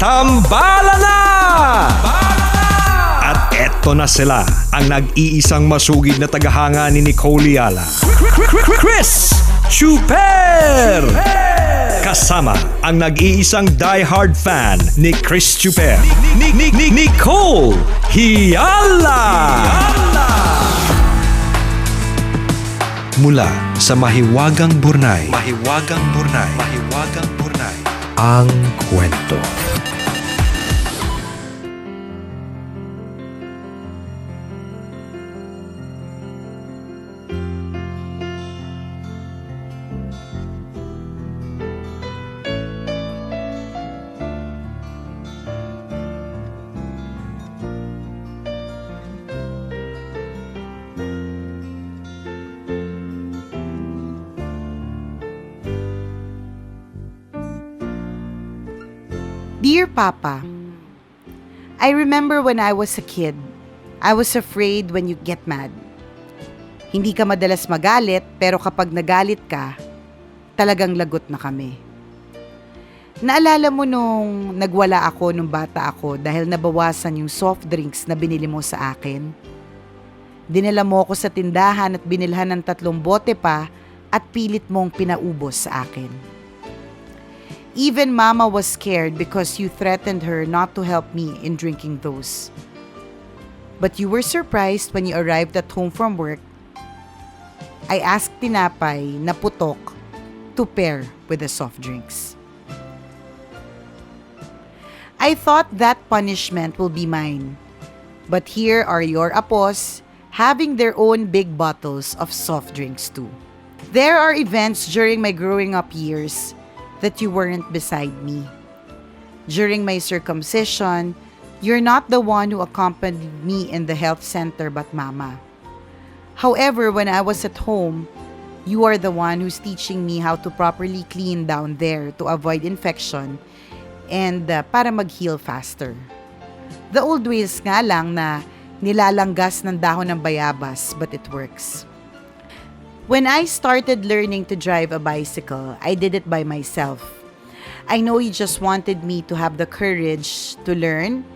Tambala na! At eto na sila, ang nag-iisang masugid na tagahanga ni Nicole Yala, Chris Chuper! Kasama ang nag-iisang die-hard fan ni Chris Chuper, Nicole Yala! Mula sa Mahiwagang Burnay, ang kwento. Dear Papa, I remember when I was a kid, I was afraid when you get mad. Hindi ka madalas magalit, pero kapag nagalit ka, talagang lagot na kami. Naalala mo nung nagwala ako nung bata ako dahil nabawasan yung soft drinks na binili mo sa akin? Dinala mo ako sa tindahan at binilhan ng 3 bote pa at pilit mong pinaubos sa akin. Even Mama was scared because you threatened her not to help me in drinking those. But you were surprised when you arrived at home from work. I asked tinapay na putok to pair with the soft drinks. I thought that punishment will be mine. But here are your apos having their own big bottles of soft drinks too. There are events during my growing up years that you weren't beside me. During my circumcision, you're not the one who accompanied me in the health center but Mama. However, when I was at home, you are the one who's teaching me how to properly clean down there to avoid infection and para mag-heal faster. The old ways nga lang na nilalanggas ng dahon ng bayabas but it works. When I started learning to drive a bicycle, I did it by myself. I know you just wanted me to have the courage to learn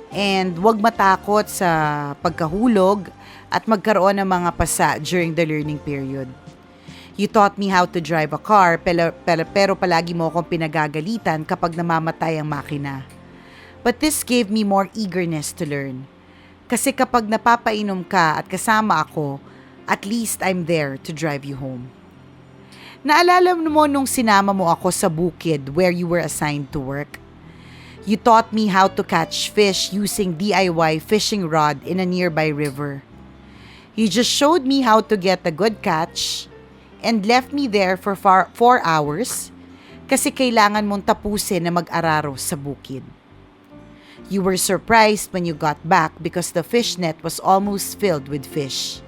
and wag matakot sa pagkahulog at magkaroon ng mga pasa during the learning period. You taught me how to drive a car pero palagi mo akong pinagagalitan kapag namamatay ang makina. But this gave me more eagerness to learn. Kasi kapag napapainom ka at kasama ako, at least I'm there to drive you home. Naalala mo nung sinama mo ako sa bukid where you were assigned to work? You taught me how to catch fish using DIY fishing rod in a nearby river. You just showed me how to get a good catch and left me there for 4 hours kasi kailangan mong tapusin na mag-araro sa bukid. You were surprised when you got back because the fish net was almost filled with fish.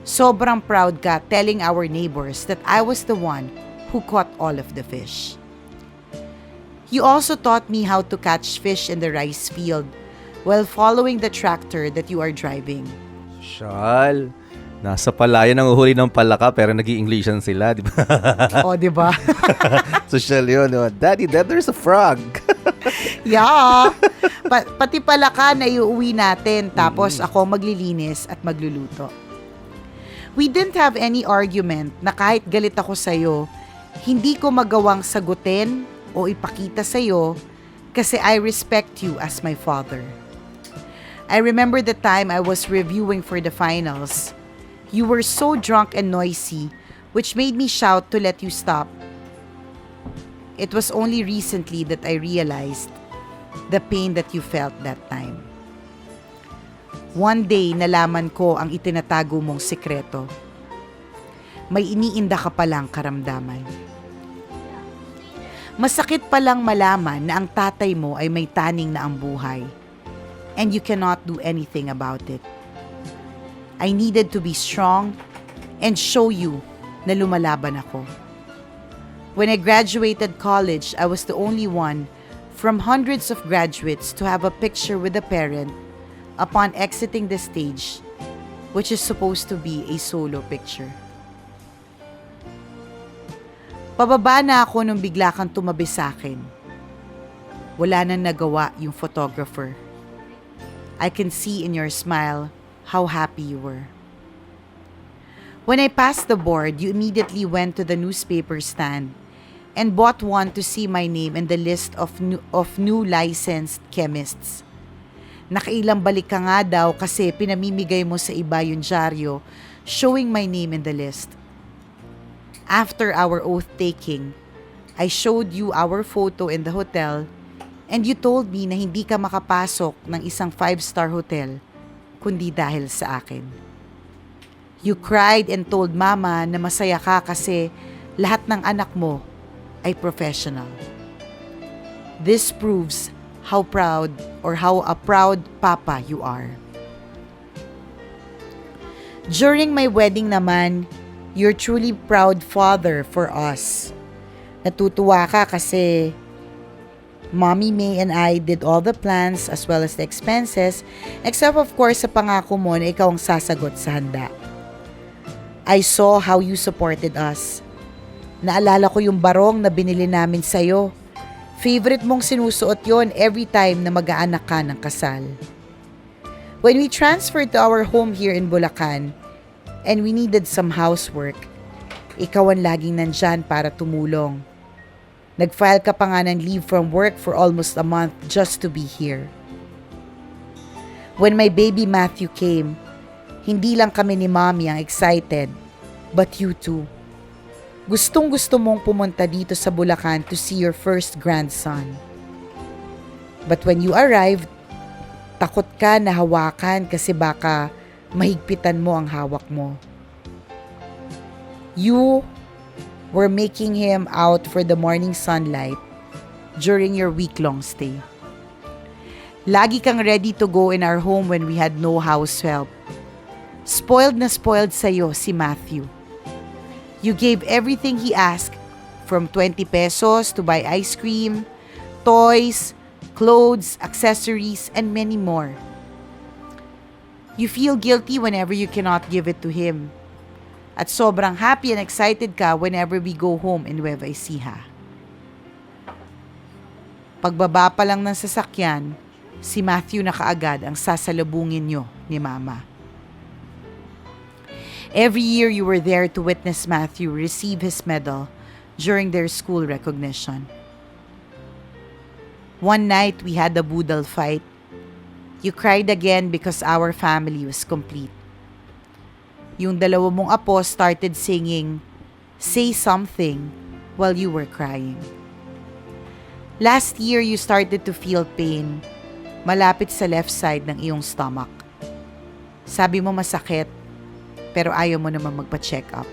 Sobrang proud ka telling our neighbors that I was the one who caught all of the fish. You also taught me how to catch fish in the rice field while following the tractor that you are driving. Shal, nasa palayan ang uhuli ng palaka pero nag-i-Englishan sila, di ba? O, di ba? Social yun, no? Daddy, there's a frog. Yeah. Pati palaka na iuwi natin tapos ako maglilinis at magluluto. We didn't have any argument na kahit galit ako sa'yo, hindi ko magawang sagutin o ipakita sa'yo kasi I respect you as my father. I remember the time I was reviewing for the finals. You were so drunk and noisy, which made me shout to let you stop. It was only recently that I realized the pain that you felt that time. One day, nalaman ko ang itinatago mong sikreto. May iniinda ka palang karamdaman. Masakit palang malaman na ang tatay mo ay may taning na ang buhay. And you cannot do anything about it. I needed to be strong and show you na lumalaban ako. When I graduated college, I was the only one from hundreds of graduates to have a picture with a parent upon exiting the stage, which is supposed to be a solo picture. Pababa na ako nung bigla kang tumabi sa akin. Wala nang nagawa yung photographer. I can see in your smile how happy you were. When I passed the board, you immediately went to the newspaper stand and bought one to see my name in the list of new licensed chemists. Nakailang balik ka nga daw kasi pinamimigay mo sa iba yung dyaryo showing my name in the list. After our oath-taking, I showed you our photo in the hotel and you told me na hindi ka makapasok ng isang 5-star hotel kundi dahil sa akin. You cried and told Mama na masaya ka kasi lahat ng anak mo ay professional. This proves how a proud papa you are. During my wedding naman, you're truly proud father for us. Natutuwa ka kasi Mommy May and I did all the plans as well as the expenses, except of course sa pangako mo na ikaw ang sasagot sa handa. I saw how you supported us. Naalala ko yung barong na binili namin sa'yo. Favorite mong sinusuot yon every time na mag-aanak ka ng kasal. When we transferred to our home here in Bulacan and we needed some housework, ikaw ang laging nandyan para tumulong. Nag-file ka pa nga ng leave from work for almost a month just to be here. When my baby Matthew came, hindi lang kami ni Mommy ang excited, but you too. Gustong-gusto mong pumunta dito sa Bulacan to see your first grandson. But when you arrived, takot ka na hawakan kasi baka mahigpitan mo ang hawak mo. You were making him out for the morning sunlight during your week-long stay. Lagi kang ready to go in our home when we had no house help. Spoiled na spoiled sa'yo si Matthew. You gave everything he asked, from 20 pesos to buy ice cream, toys, clothes, accessories, and many more. You feel guilty whenever you cannot give it to him. At sobrang happy and excited ka whenever we go home in Nueva Ecija. Pagbaba pa lang ng sasakyan, si Matthew na kaagad ang sasalubungin nyo ni Mama. Every year you were there to witness Matthew receive his medal during their school recognition. One night we had a boodle fight. You cried again because our family was complete. Yung dalawa mong apo started singing, "Say Something," while you were crying. Last year, you started to feel pain, malapit sa left side ng iyong stomach. Sabi mo masakit, pero ayaw mo naman magpa-check up.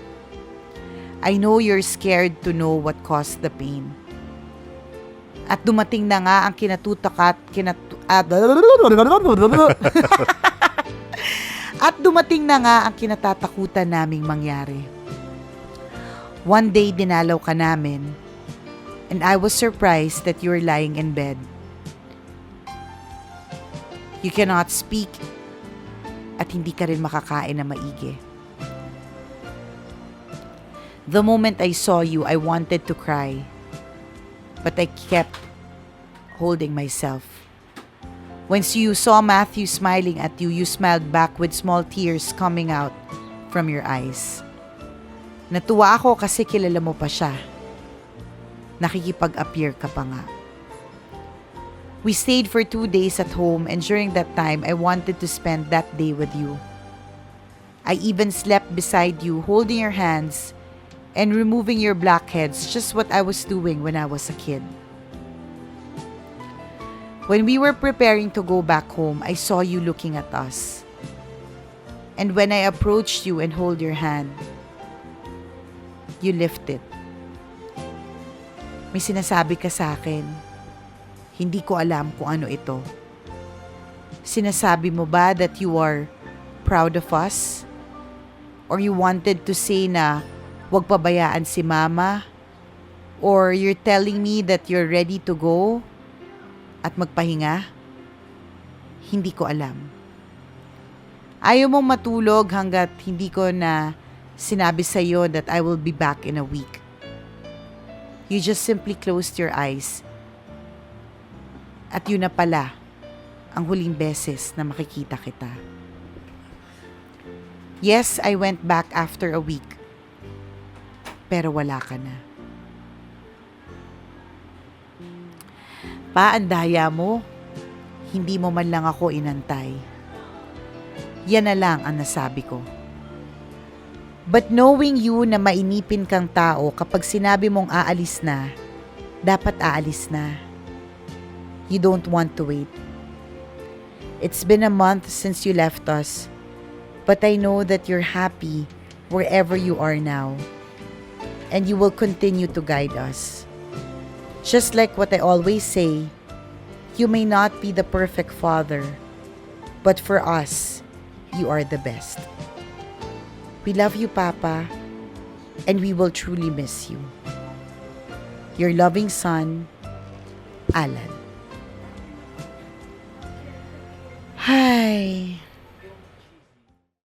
I know you're scared to know what caused the pain. At dumating na nga ang At dumating na nga ang kinatatakutan naming mangyari. One day, dinalaw ka namin, and I was surprised that you were lying in bed. You cannot speak, at hindi ka rin makakain na maigi. The moment I saw you, I wanted to cry, but I kept holding myself. Once you saw Matthew smiling at you, you smiled back with small tears coming out from your eyes. Natuwa ako kasi kilala mo pa siya. Nakikipag-appear ka pa nga. We stayed for 2 days at home, and during that time, I wanted to spend that day with you. I even slept beside you, holding your hands and removing your blackheads, just what I was doing when I was a kid. When we were preparing to go back home, I saw you looking at us. And when I approached you and hold your hand, you lift it. May sinasabi ka sa akin. Hindi ko alam kung ano ito. Sinasabi mo ba that you are proud of us? Or you wanted to say na huwag pabayaan si Mama? Or you're telling me that you're ready to go at magpahinga? Hindi ko alam. Ayaw mong matulog hanggat hindi ko na sinabi sa iyo that I will be back in a week. You just simply closed your eyes At yun na pala ang huling beses na makikita kita. Yes, I went back after a week. Pero wala ka na. Pa, ang daya mo. Hindi mo man lang ako inantay. Yan na lang ang nasabi ko. But knowing you na mainipin kang tao kapag sinabi mong aalis na, dapat aalis na. You don't want to wait. It's been a month since you left us, but I know that you're happy wherever you are now, and you will continue to guide us. Just like what I always say, you may not be the perfect father, but for us, you are the best. We love you, Papa, and we will truly miss you. Your loving son, Alan. Hi.